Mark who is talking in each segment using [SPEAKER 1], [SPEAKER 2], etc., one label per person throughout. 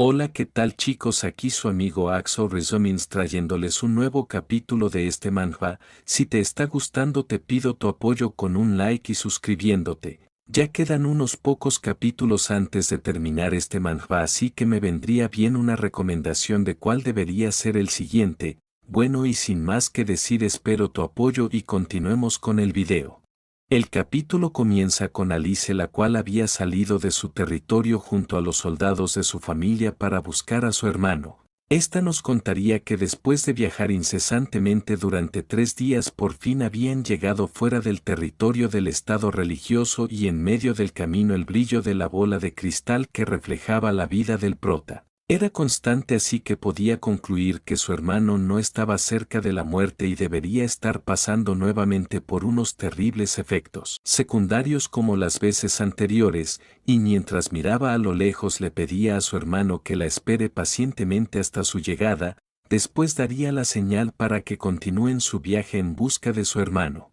[SPEAKER 1] Hola, ¿qué tal chicos? Aquí su amigo Axo Resumins trayéndoles un nuevo capítulo de este manhwa. Si te está gustando te pido tu apoyo con un like y suscribiéndote. Ya quedan unos pocos capítulos antes de terminar este manhwa, así que me vendría bien una recomendación de cuál debería ser el siguiente. Bueno, y sin más que decir, espero tu apoyo y continuemos con el video. El capítulo comienza con Alice, la cual había salido de su territorio junto a los soldados de su familia para buscar a su hermano. Esta nos contaría que después de viajar incesantemente durante 3 días por fin habían llegado fuera del territorio del estado religioso y en medio del camino el brillo de la bola de cristal que reflejaba la vida del prota era constante, así que podía concluir que su hermano no estaba cerca de la muerte y debería estar pasando nuevamente por unos terribles efectos secundarios como las veces anteriores, y mientras miraba a lo lejos le pedía a su hermano que la espere pacientemente hasta su llegada, después daría la señal para que continúen su viaje en busca de su hermano.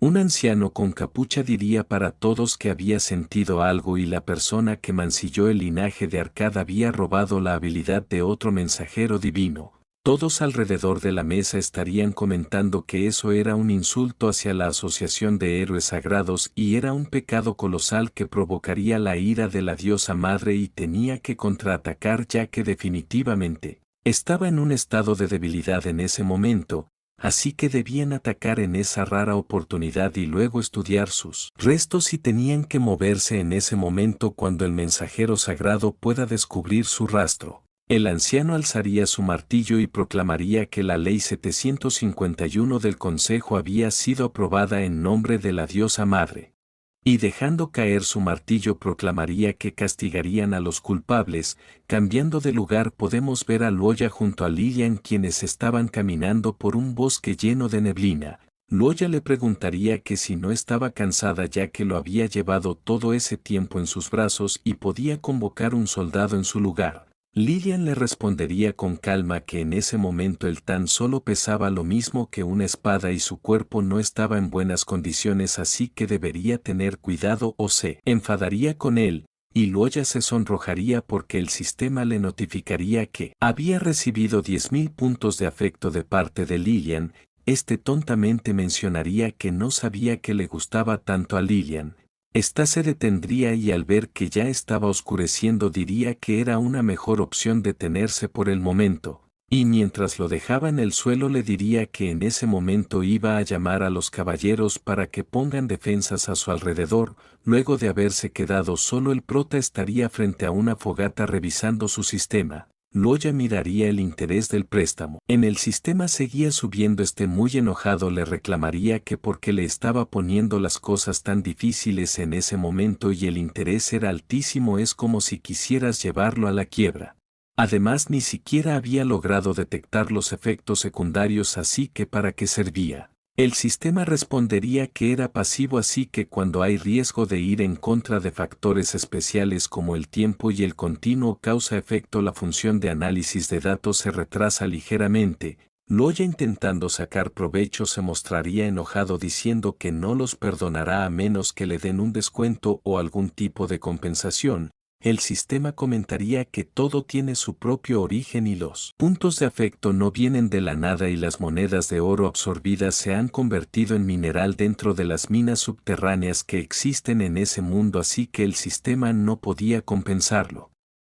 [SPEAKER 1] Un anciano con capucha diría para todos que había sentido algo y la persona que mancilló el linaje de Arkad había robado la habilidad de otro mensajero divino. Todos alrededor de la mesa estarían comentando que eso era un insulto hacia la asociación de héroes sagrados y era un pecado colosal que provocaría la ira de la diosa madre y tenía que contraatacar, ya que definitivamente estaba en un estado de debilidad en ese momento. Así que debían atacar en esa rara oportunidad y luego estudiar sus restos, y tenían que moverse en ese momento cuando el mensajero sagrado pueda descubrir su rastro. El anciano alzaría su martillo y proclamaría que la ley 751 del Consejo había sido aprobada en nombre de la diosa madre. Y dejando caer su martillo proclamaría que castigarían a los culpables. Cambiando de lugar podemos ver a Luoya junto a Lilian, quienes estaban caminando por un bosque lleno de neblina. Luoya le preguntaría que si no estaba cansada, ya que lo había llevado todo ese tiempo en sus brazos y podía convocar un soldado en su lugar. Lilian le respondería con calma que en ese momento él tan solo pesaba lo mismo que una espada y su cuerpo no estaba en buenas condiciones, así que debería tener cuidado o se enfadaría con él, y Luoya se sonrojaría porque el sistema le notificaría que había recibido 10.000 puntos de afecto de parte de Lilian. Este tontamente mencionaría que no sabía que le gustaba tanto a Lilian. Esta se detendría y al ver que ya estaba oscureciendo diría que era una mejor opción detenerse por el momento, y mientras lo dejaba en el suelo le diría que en ese momento iba a llamar a los caballeros para que pongan defensas a su alrededor. Luego de haberse quedado solo, el prota estaría frente a una fogata revisando su sistema. Luoya miraría el interés del préstamo. En el sistema seguía subiendo. Muy enojado le reclamaría que por qué le estaba poniendo las cosas tan difíciles en ese momento y el interés era altísimo, es como si quisieras llevarlo a la quiebra. Además ni siquiera había logrado detectar los efectos secundarios, así que ¿para qué servía? El sistema respondería que era pasivo, así que cuando hay riesgo de ir en contra de factores especiales como el tiempo y el continuo causa-efecto, la función de análisis de datos se retrasa ligeramente. Luoya, intentando sacar provecho, se mostraría enojado diciendo que no los perdonará a menos que le den un descuento o algún tipo de compensación. El sistema comentaría que todo tiene su propio origen y los puntos de afecto no vienen de la nada, y las monedas de oro absorbidas se han convertido en mineral dentro de las minas subterráneas que existen en ese mundo, así que el sistema no podía compensarlo.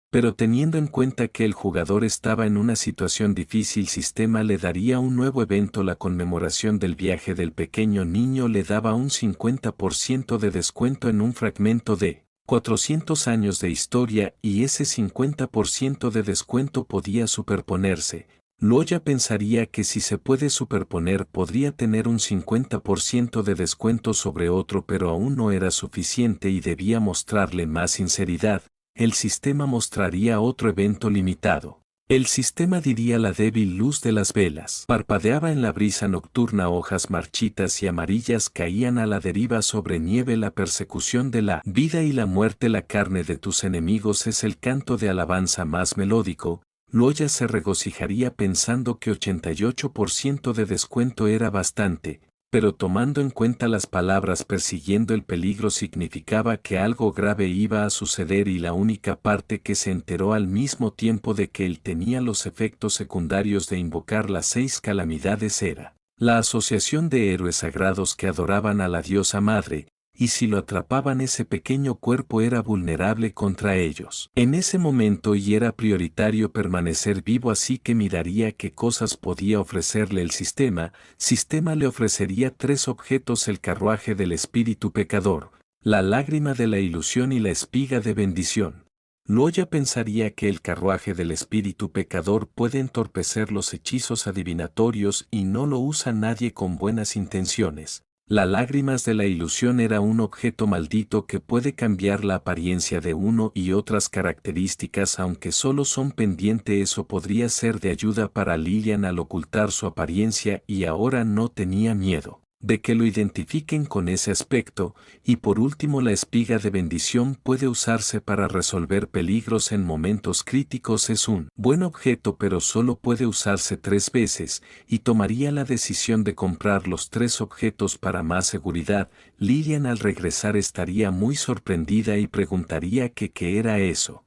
[SPEAKER 1] Pero teniendo en cuenta que el jugador estaba en una situación difícil, sistema le daría un nuevo evento. La conmemoración del viaje del pequeño niño le daba un 50% de descuento en un fragmento de 400 años de historia, y ese 50% de descuento podía superponerse. Luoya pensaría que si se puede superponer podría tener un 50% de descuento sobre otro, pero aún no era suficiente y debía mostrarle más sinceridad. El sistema mostraría otro evento limitado. El sistema diría la débil luz de las velas parpadeaba en la brisa nocturna, hojas marchitas y amarillas caían a la deriva sobre nieve. La persecución de la vida y la muerte, la carne de tus enemigos es el canto de alabanza más melódico. Luoya se regocijaría pensando que 88% de descuento era bastante, pero tomando en cuenta las palabras persiguiendo el peligro significaba que algo grave iba a suceder y la única parte que se enteró al mismo tiempo de que él tenía los efectos secundarios de invocar las 6 calamidades era la asociación de héroes sagrados que adoraban a la diosa madre, y si lo atrapaban ese pequeño cuerpo era vulnerable contra ellos. En ese momento y era prioritario permanecer vivo, así que miraría qué cosas podía ofrecerle el sistema. Sistema le ofrecería 3 objetos: el carruaje del espíritu pecador, la lágrima de la ilusión y la espiga de bendición. Loya pensaría que el carruaje del espíritu pecador puede entorpecer los hechizos adivinatorios y no lo usa nadie con buenas intenciones. Las lágrimas de la ilusión era un objeto maldito que puede cambiar la apariencia de uno y otras características, aunque solo son pendiente. Eso podría ser de ayuda para Lilian al ocultar su apariencia y ahora no tenía miedo de que lo identifiquen con ese aspecto. Y por último, la espiga de bendición puede usarse para resolver peligros en momentos críticos. Es un buen objeto, pero solo puede usarse 3 veces, y tomaría la decisión de comprar los 3 objetos para más seguridad. Lilian al regresar estaría muy sorprendida y preguntaría qué era eso.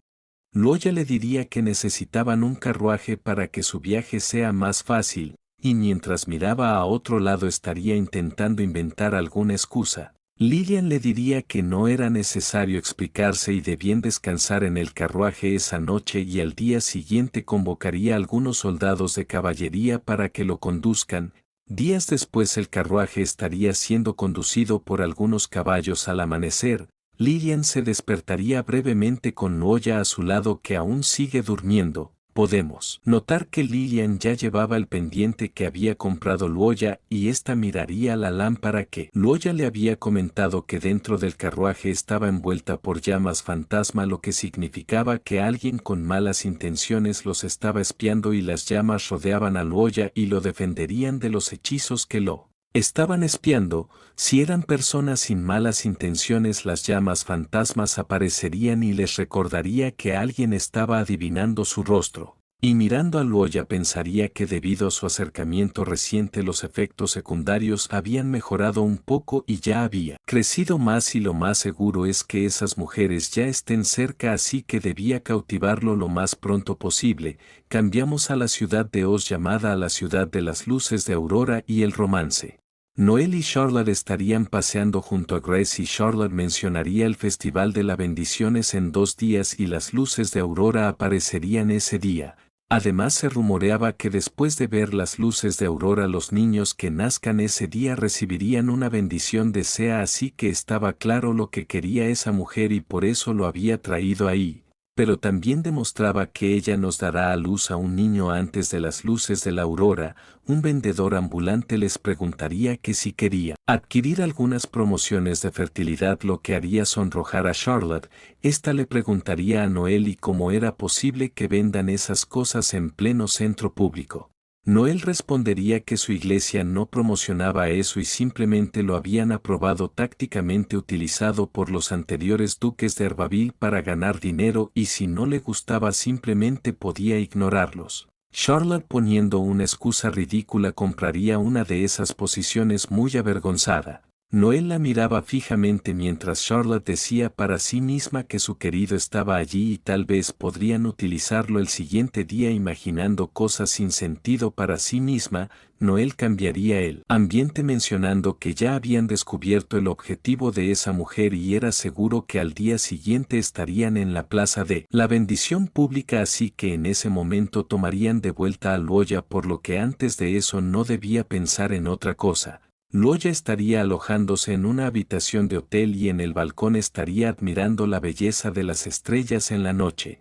[SPEAKER 1] Loya le diría que necesitaban un carruaje para que su viaje sea más fácil, y mientras miraba a otro lado estaría intentando inventar alguna excusa. Lilian le diría que no era necesario explicarse y debían descansar en el carruaje esa noche, y al día siguiente convocaría a algunos soldados de caballería para que lo conduzcan. Días después el carruaje estaría siendo conducido por algunos caballos. Al amanecer, Lilian se despertaría brevemente con Loya a su lado, que aún sigue durmiendo. Podemos notar que Lilian ya llevaba el pendiente que había comprado Loya, y ésta miraría la lámpara que Loya le había comentado que dentro del carruaje estaba envuelta por llamas fantasma, lo que significaba que alguien con malas intenciones los estaba espiando, y las llamas rodeaban a Loya y lo defenderían de los hechizos que lo estaban espiando. Si eran personas sin malas intenciones, las llamas fantasmas aparecerían y les recordaría que alguien estaba adivinando su rostro. Y mirando a Loya pensaría que debido a su acercamiento reciente los efectos secundarios habían mejorado un poco y ya había crecido más, y lo más seguro es que esas mujeres ya estén cerca, así que debía cautivarlo lo más pronto posible. Cambiamos a la ciudad de Oz, llamada a la ciudad de las luces de aurora y el romance. Noel y Charlotte estarían paseando junto a Grace, y Charlotte mencionaría el Festival de las Bendiciones en 2 días y las luces de aurora aparecerían ese día. Además, se rumoreaba que después de ver las luces de aurora los niños que nazcan ese día recibirían una bendición de Sea, así que estaba claro lo que quería esa mujer y por eso lo había traído ahí. Pero también demostraba que ella nos dará a luz a un niño antes de las luces de la aurora. Un vendedor ambulante les preguntaría que si quería adquirir algunas promociones de fertilidad, lo que haría sonrojar a Charlotte. Esta le preguntaría a Noel y cómo era posible que vendan esas cosas en pleno centro público. Noel respondería que su iglesia no promocionaba eso y simplemente lo habían aprobado, tácticamente utilizado por los anteriores duques de Herbaville para ganar dinero, y si no le gustaba simplemente podía ignorarlos. Charlotte, poniendo una excusa ridícula, compraría una de esas posiciones muy avergonzada. Noel la miraba fijamente mientras Charlotte decía para sí misma que su querido estaba allí y tal vez podrían utilizarlo el siguiente día. Imaginando cosas sin sentido para sí misma, Noel cambiaría el ambiente mencionando que ya habían descubierto el objetivo de esa mujer y era seguro que al día siguiente estarían en la plaza de la bendición pública, así que en ese momento tomarían de vuelta a Loya, por lo que antes de eso no debía pensar en otra cosa. Loya estaría alojándose en una habitación de hotel y en el balcón estaría admirando la belleza de las estrellas en la noche.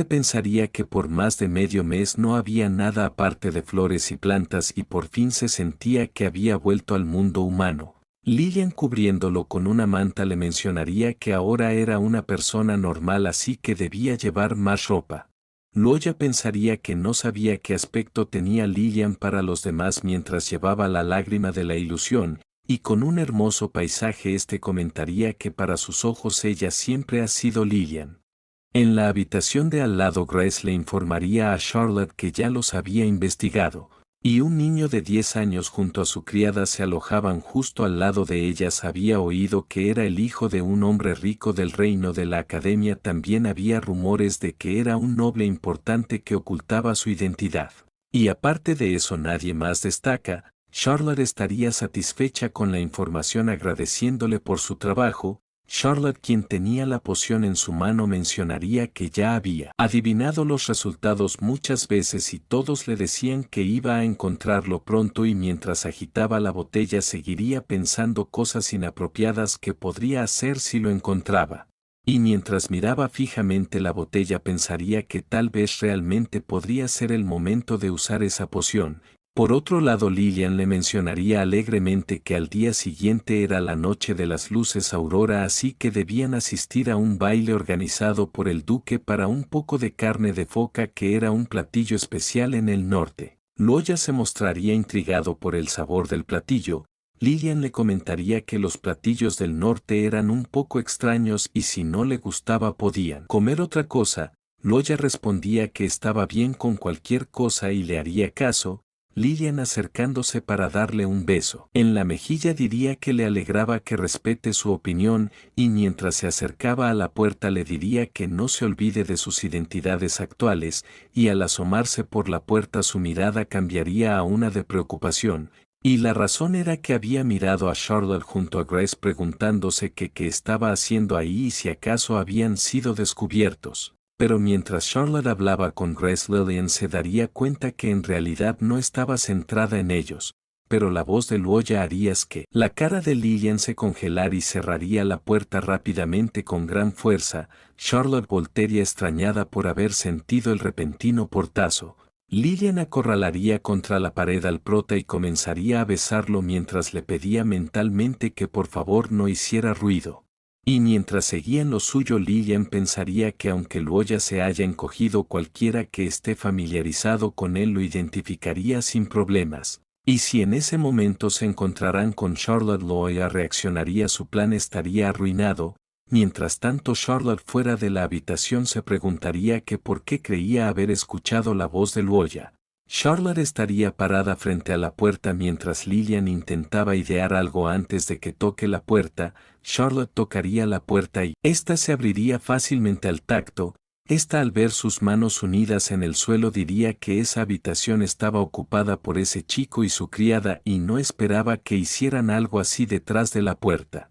[SPEAKER 1] Pensaría que por más de medio mes no había nada aparte de flores y plantas, y por fin se sentía que había vuelto al mundo humano. Lilian, cubriéndolo con una manta, le mencionaría que ahora era una persona normal, así que debía llevar más ropa. Loya pensaría que no sabía qué aspecto tenía Lilian para los demás mientras llevaba la lágrima de la ilusión, y con un hermoso paisaje comentaría que para sus ojos ella siempre ha sido Lilian. En la habitación de al lado, Grace le informaría a Charlotte que ya los había investigado. y un niño de 10 años junto a su criada se alojaban justo al lado de ellas. Había oído que era el hijo de un hombre rico del reino de la academia. También había rumores de que era un noble importante que ocultaba su identidad. Y aparte de eso nadie más destaca. Charlotte estaría satisfecha con la información agradeciéndole por su trabajo. Charlotte, quien tenía la poción en su mano, mencionaría que ya había adivinado los resultados muchas veces y todos le decían que iba a encontrarlo pronto, y mientras agitaba la botella seguiría pensando cosas inapropiadas que podría hacer si lo encontraba. Y mientras miraba fijamente la botella pensaría que tal vez realmente podría ser el momento de usar esa poción. Por otro lado, Lillian le mencionaría alegremente que al día siguiente era la noche de las luces aurora, así que debían asistir a un baile organizado por el duque para un poco de carne de foca, que era un platillo especial en el norte. Loya se mostraría intrigado por el sabor del platillo. Lillian le comentaría que los platillos del norte eran un poco extraños y si no le gustaba podían comer otra cosa. Loya respondía que estaba bien con cualquier cosa y le haría caso. Lillian, acercándose para darle un beso en la mejilla, diría que le alegraba que respete su opinión, y mientras se acercaba a la puerta le diría que no se olvide de sus identidades actuales, y al asomarse por la puerta su mirada cambiaría a una de preocupación, y la razón era que había mirado a Charlotte junto a Grace preguntándose qué estaba haciendo ahí y si acaso habían sido descubiertos. Pero mientras Charlotte hablaba con Grace, Lillian se daría cuenta que en realidad no estaba centrada en ellos, pero la voz de Loya haría que la cara de Lillian se congelara y cerraría la puerta rápidamente con gran fuerza. Charlotte voltearía extrañada por haber sentido el repentino portazo. Lillian acorralaría contra la pared al prota y comenzaría a besarlo mientras le pedía mentalmente que por favor no hiciera ruido. Y mientras seguía en lo suyo, Lillian pensaría que aunque Loya se haya encogido, cualquiera que esté familiarizado con él lo identificaría sin problemas. Y si en ese momento se encontraran con Charlotte, Loya reaccionaría, su plan estaría arruinado. Mientras tanto, Charlotte fuera de la habitación se preguntaría que por qué creía haber escuchado la voz de Loya. Charlotte estaría parada frente a la puerta mientras Lillian intentaba idear algo antes de que toque la puerta. Charlotte tocaría la puerta y ésta se abriría fácilmente al tacto. Esta, al ver sus manos unidas en el suelo, diría que esa habitación estaba ocupada por ese chico y su criada y no esperaba que hicieran algo así detrás de la puerta.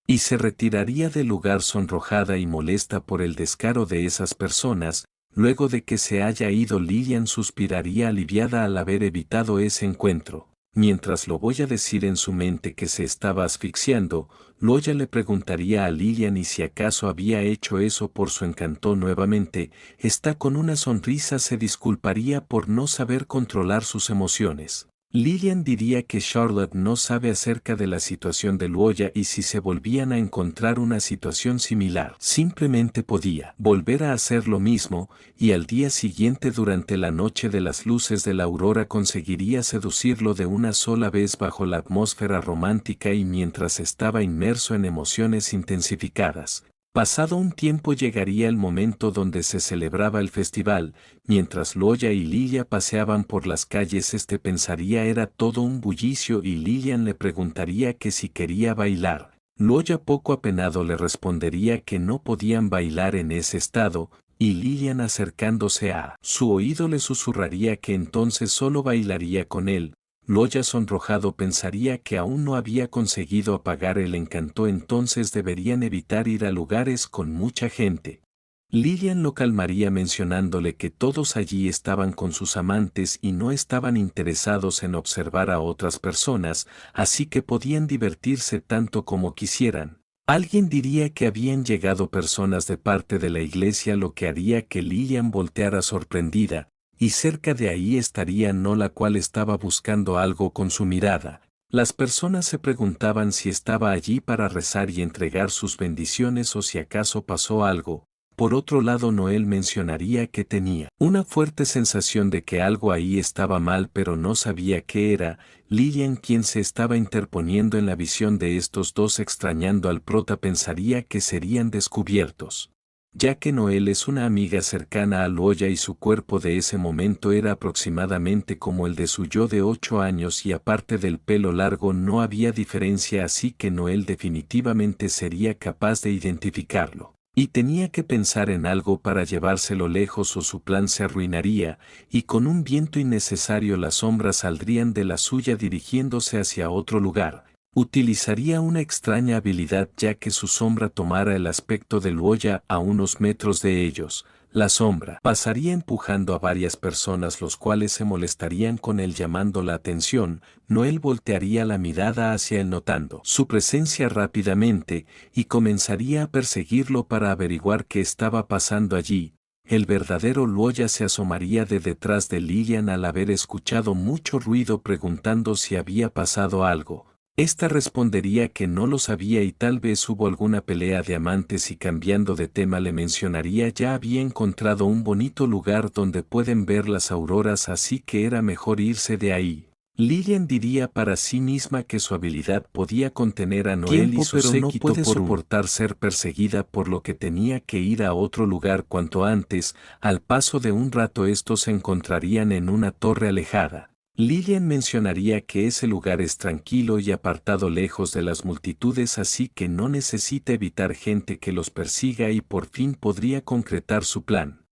[SPEAKER 1] Y se retiraría del lugar sonrojada y molesta por el descaro de esas personas. Luego de que se haya ido, Lillian suspiraría aliviada al haber evitado ese encuentro. Mientras lo voy a decir en su mente que se estaba asfixiando, Loya le preguntaría a Lillian y si acaso había hecho eso por su encanto nuevamente. Esta, con una sonrisa, se disculparía por no saber controlar sus emociones. Lillian diría que Charlotte no sabe acerca de la situación de Loya y si se volvían a encontrar una situación similar, simplemente podía volver a hacer lo mismo, y al día siguiente durante la noche de las luces de la aurora conseguiría seducirlo de una sola vez bajo la atmósfera romántica y mientras estaba inmerso en emociones intensificadas. Pasado un tiempo llegaría el momento donde se celebraba el festival. Mientras Loya y Lilia paseaban por las calles, pensaría era todo un bullicio y Lillian le preguntaría que si quería bailar. Loya, poco apenado, le respondería que no podían bailar en ese estado, y Lillian, acercándose a su oído, le susurraría que entonces solo bailaría con él. Loya, sonrojado, pensaría que aún no había conseguido apagar el encanto, entonces deberían evitar ir a lugares con mucha gente. Lillian lo calmaría mencionándole que todos allí estaban con sus amantes y no estaban interesados en observar a otras personas, así que podían divertirse tanto como quisieran. Alguien diría que habían llegado personas de parte de la iglesia, lo que haría que Lillian volteara sorprendida, y cerca de ahí estaría Nola, cual estaba buscando algo con su mirada. Las personas se preguntaban si estaba allí para rezar y entregar sus bendiciones o si acaso pasó algo. Por otro lado, Noel mencionaría que tenía una fuerte sensación de que algo ahí estaba mal, pero no sabía qué era. Lillian, quien se estaba interponiendo en la visión de estos dos extrañando al prota, pensaría que serían descubiertos. ya que Noel es una amiga cercana a Luoya y su cuerpo de ese momento era aproximadamente como el de su yo de 8 años y aparte del pelo largo no había diferencia, así que Noel definitivamente sería capaz de identificarlo. Y tenía que pensar en algo para llevárselo lejos o su plan se arruinaría, y con un viento innecesario las sombras saldrían de la suya dirigiéndose hacia otro lugar. Utilizaría una extraña habilidad ya que su sombra tomara el aspecto de Luoya a unos metros de ellos. La sombra pasaría empujando a varias personas los cuales se molestarían con él llamando la atención. Noel voltearía la mirada hacia él notando su presencia rápidamente y comenzaría a perseguirlo para averiguar qué estaba pasando allí. El verdadero Luoya se asomaría de detrás de Lilian al haber escuchado mucho ruido preguntando si había pasado algo. Esta respondería que no lo sabía y tal vez hubo alguna pelea de amantes y cambiando de tema le mencionaría ya había encontrado un bonito lugar donde pueden ver las auroras así que era mejor irse de ahí. Lilian diría para sí misma que su habilidad podía contener a Noel y su séquito, no puede soportar ser perseguida por lo que tenía que ir a otro lugar cuanto antes. Al paso de un rato estos se encontrarían en una torre alejada. Lilian mencionaría que ese lugar es tranquilo y apartado lejos de las multitudes así que no necesita evitar gente que los persiga y por fin podría concretar su plan.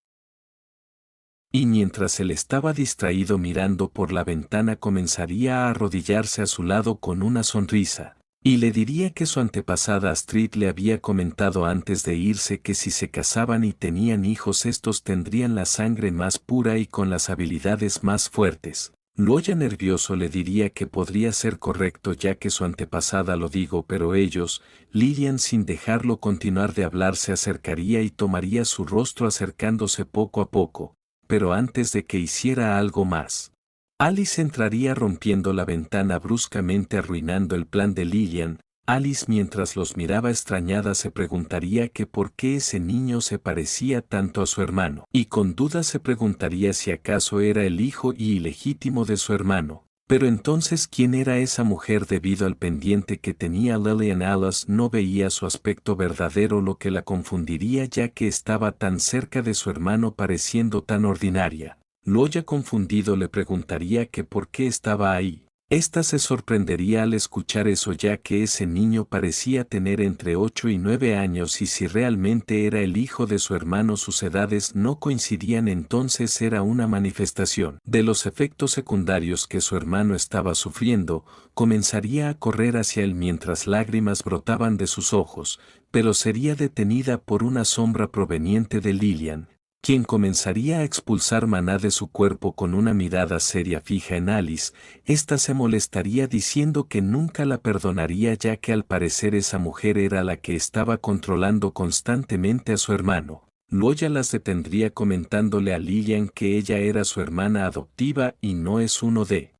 [SPEAKER 1] Y mientras él estaba distraído mirando por la ventana comenzaría a arrodillarse a su lado con una sonrisa. Y le diría que su antepasada Astrid le había comentado antes de irse que si se casaban y tenían hijos estos tendrían la sangre más pura y con las habilidades más fuertes. Luoya nervioso le diría que podría ser correcto ya que su antepasada lo dijo, pero ellos, Lilian sin dejarlo continuar de hablar se acercaría y tomaría su rostro acercándose poco a poco, pero antes de que hiciera algo más. Alice entraría rompiendo la ventana bruscamente arruinando el plan de Lilian. Alice mientras los miraba extrañada se preguntaría que por qué ese niño se parecía tanto a su hermano, y con duda se preguntaría si acaso era el hijo ilegítimo de su hermano. Pero entonces ¿quién era esa mujer? Debido al pendiente que tenía Lillian Alice no veía su aspecto verdadero lo que la confundiría ya que estaba tan cerca de su hermano pareciendo tan ordinaria. Luoya confundido le preguntaría que por qué estaba ahí. Esta se sorprendería al escuchar eso ya que ese niño parecía tener entre 8 y 9 años y si realmente era el hijo de su hermano sus edades no coincidían entonces era una manifestación de los efectos secundarios que su hermano estaba sufriendo. Comenzaría a correr hacia él mientras lágrimas brotaban de sus ojos, pero sería detenida por una sombra proveniente de Lilian, quien comenzaría a expulsar maná de su cuerpo con una mirada seria fija en Alice. Esta se molestaría diciendo que nunca la perdonaría ya que al parecer esa mujer era la que estaba controlando constantemente a su hermano. Luoya las detendría comentándole a Lilian que ella era su hermana adoptiva y no es uno de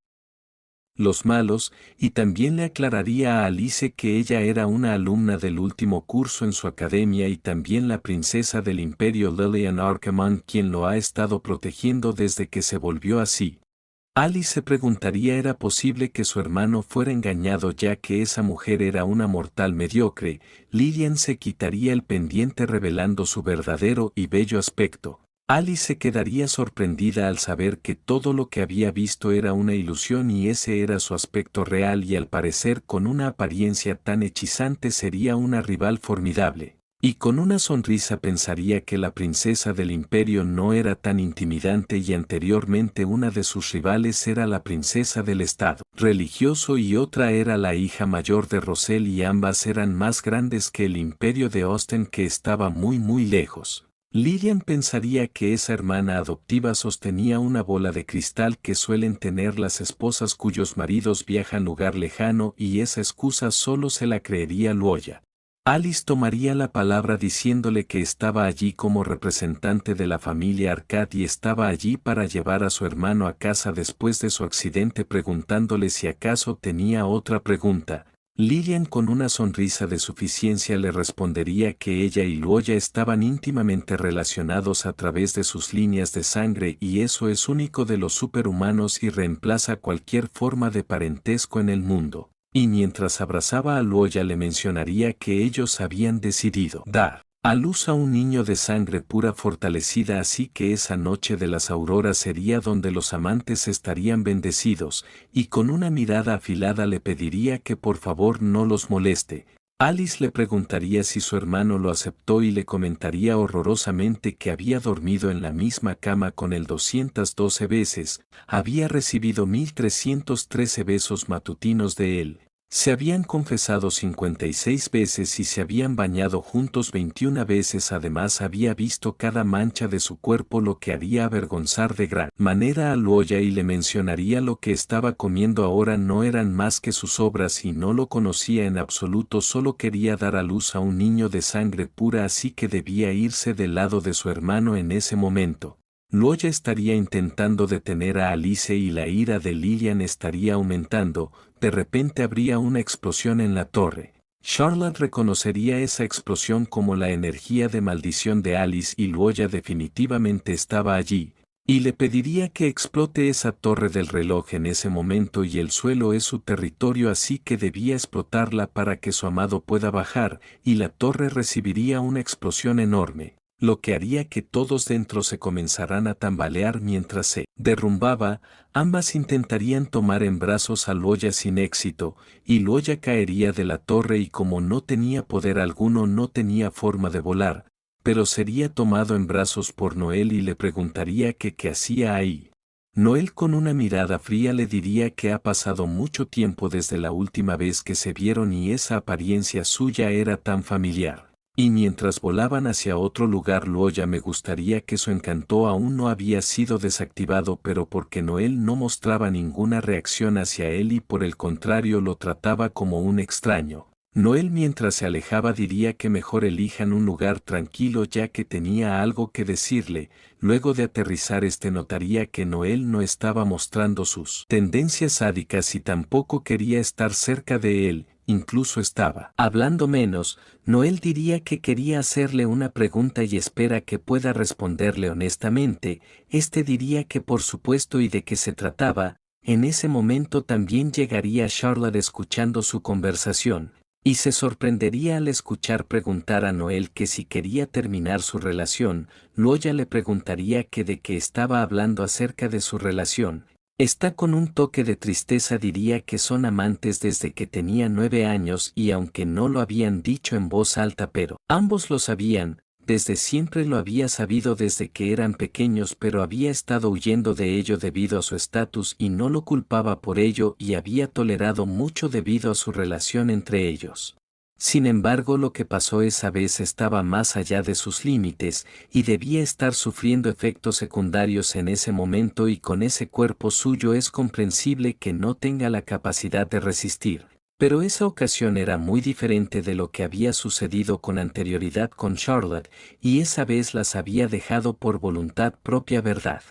[SPEAKER 1] los malos, y también le aclararía a Alice que ella era una alumna del último curso en su academia y también la princesa del imperio Lilian Arkamon quien lo ha estado protegiendo desde que se volvió así. Alice se preguntaría ¿era posible que su hermano fuera engañado ya que esa mujer era una mortal mediocre? Lilian se quitaría el pendiente revelando su verdadero y bello aspecto. Alice se quedaría sorprendida al saber que todo lo que había visto era una ilusión y ese era su aspecto real y al parecer con una apariencia tan hechizante sería una rival formidable. Y con una sonrisa pensaría que la princesa del imperio no era tan intimidante y anteriormente una de sus rivales era la princesa del estado religioso y otra era la hija mayor de Roselle y ambas eran más grandes que el imperio de Austen que estaba muy lejos. Lilian pensaría que esa hermana adoptiva sostenía una bola de cristal que suelen tener las esposas cuyos maridos viajan lugar lejano y esa excusa solo se la creería Luoya. Alice tomaría la palabra diciéndole que estaba allí como representante de la familia Arcade y estaba allí para llevar a su hermano a casa después de su accidente preguntándole si acaso tenía otra pregunta. Lilian con una sonrisa de suficiencia le respondería que ella y Luoya estaban íntimamente relacionados a través de sus líneas de sangre y eso es único de los superhumanos y reemplaza cualquier forma de parentesco en el mundo. Y mientras abrazaba a Luoya le mencionaría que ellos habían decidido dar a luz a un niño de sangre pura fortalecida, así que esa noche de las auroras sería donde los amantes estarían bendecidos, y con una mirada afilada le pediría que por favor no los moleste. Alice le preguntaría si su hermano lo aceptó y le comentaría horrorosamente que había dormido en la misma cama con él 212 veces, había recibido 1313 besos matutinos de él. Se habían confesado 56 veces y se habían bañado juntos 21 veces. Además había visto cada mancha de su cuerpo, lo que haría avergonzar de gran manera a Luoya, y le mencionaría lo que estaba comiendo ahora no eran más que sus obras y no lo conocía en absoluto. Solo quería dar a luz a un niño de sangre pura, así que debía irse del lado de su hermano en ese momento. Luoya estaría intentando detener a Alice y la ira de Lillian estaría aumentando. De repente habría una explosión en la torre. Charlotte reconocería esa explosión como la energía de maldición de Alice y Luoya definitivamente estaba allí, y le pediría que explote esa torre del reloj en ese momento, y el suelo es su territorio, así que debía explotarla para que su amado pueda bajar, y la torre recibiría una explosión enorme, lo que haría que todos dentro se comenzaran a tambalear mientras se derrumbaba. Ambas intentarían tomar en brazos a Luoya sin éxito, y Luoya caería de la torre y como no tenía poder alguno no tenía forma de volar, pero sería tomado en brazos por Noel y le preguntaría que qué hacía ahí. Noel con una mirada fría le diría que ha pasado mucho tiempo desde la última vez que se vieron y esa apariencia suya era tan familiar. Y mientras volaban hacia otro lugar, Luoya me gustaría que su encanto aún no había sido desactivado, pero porque Noel no mostraba ninguna reacción hacia él y por el contrario lo trataba como un extraño. Noel mientras se alejaba diría que mejor elijan un lugar tranquilo ya que tenía algo que decirle. Luego de aterrizar notaría que Noel no estaba mostrando sus tendencias sádicas y tampoco quería estar cerca de él. Incluso estaba hablando menos. Noel diría que quería hacerle una pregunta y espera que pueda responderle honestamente. Diría que por supuesto y de qué se trataba. En ese momento también llegaría Charlotte escuchando su conversación, y se sorprendería al escuchar preguntar a Noel que si quería terminar su relación. Luoya le preguntaría que de qué estaba hablando acerca de su relación. Con un toque de tristeza diría que son amantes desde que tenía 9 años y aunque no lo habían dicho en voz alta, pero ambos lo sabían, desde siempre lo había sabido desde que eran pequeños, pero había estado huyendo de ello debido a su estatus y no lo culpaba por ello y había tolerado mucho debido a su relación entre ellos. Sin embargo, lo que pasó esa vez estaba más allá de sus límites y debía estar sufriendo efectos secundarios en ese momento, y con ese cuerpo suyo es comprensible que no tenga la capacidad de resistir. Pero esa ocasión era muy diferente de lo que había sucedido con anterioridad con Charlotte, y esa vez las había dejado por voluntad propia, ¿verdad?